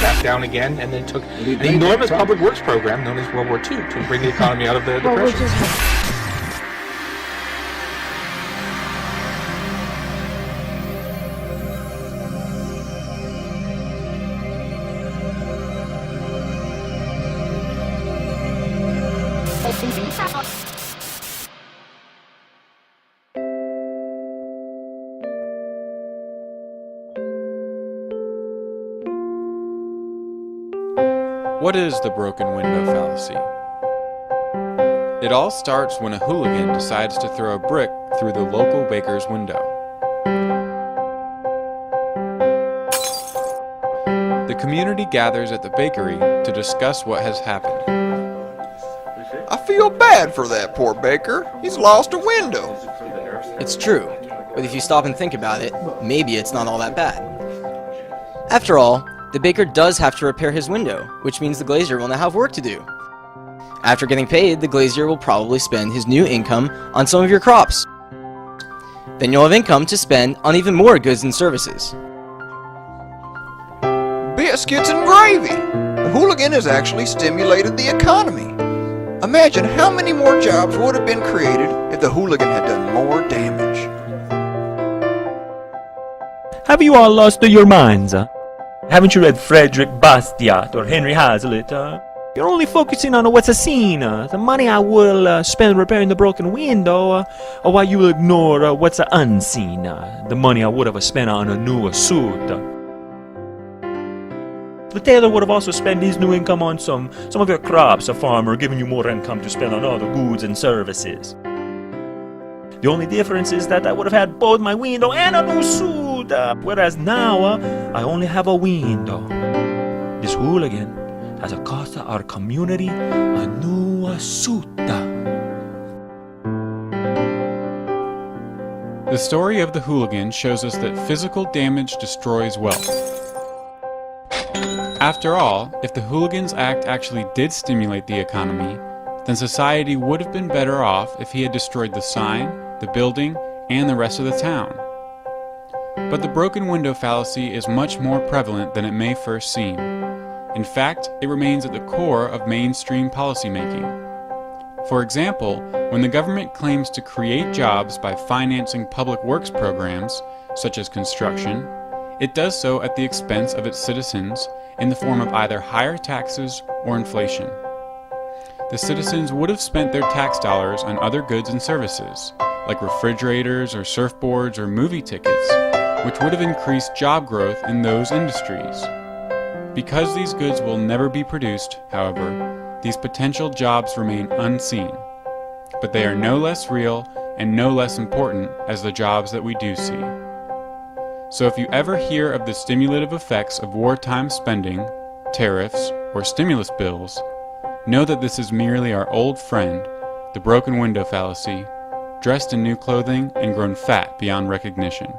back down again, and then took an enormous public works program known as World War II to bring the economy out of the Depression. What is the broken window fallacy? It all starts when a hooligan decides to throw a brick through the local baker's window. The community gathers at the bakery to discuss what has happened. I feel bad for that poor baker. He's lost a window. It's true, but if you stop and think about it, maybe it's not all that bad. After all, the baker does have to repair his window, which means the glazier will now have work to do. After getting paid, the glazier will probably spend his new income on some of your crops. Then you'll have income to spend on even more goods and services. Biscuits and gravy! The hooligan has actually stimulated the economy. Imagine how many more jobs would have been created if the hooligan had done more damage. Have you all lost your minds? Haven't you read Frederick Bastiat or Henry Hazlitt? You're only focusing on what's seen, the money I will spend repairing the broken window, or while you will ignore what's unseen, the money I would have spent on a new suit. The tailor would have also spent his new income on some of your crops, a farmer giving you more income to spend on other goods and services. The only difference is that I would have had both my window and a new suit, whereas now I only have a window. This hooligan has cost our community a new suit. The story of the hooligan shows us that physical damage destroys wealth. After all, if the hooligan's act actually did stimulate the economy, then society would have been better off if he had destroyed the sign, the building, and the rest of the town. But the broken window fallacy is much more prevalent than it may first seem. In fact, it remains at the core of mainstream policymaking. For example, when the government claims to create jobs by financing public works programs, such as construction, it does so at the expense of its citizens in the form of either higher taxes or inflation. The citizens would have spent their tax dollars on other goods and services, like refrigerators or surfboards or movie tickets, which would have increased job growth in those industries. Because these goods will never be produced, however, these potential jobs remain unseen. But they are no less real and no less important as the jobs that we do see. So if you ever hear of the stimulative effects of wartime spending, tariffs, or stimulus bills, know that this is merely our old friend, the broken window fallacy, dressed in new clothing and grown fat beyond recognition.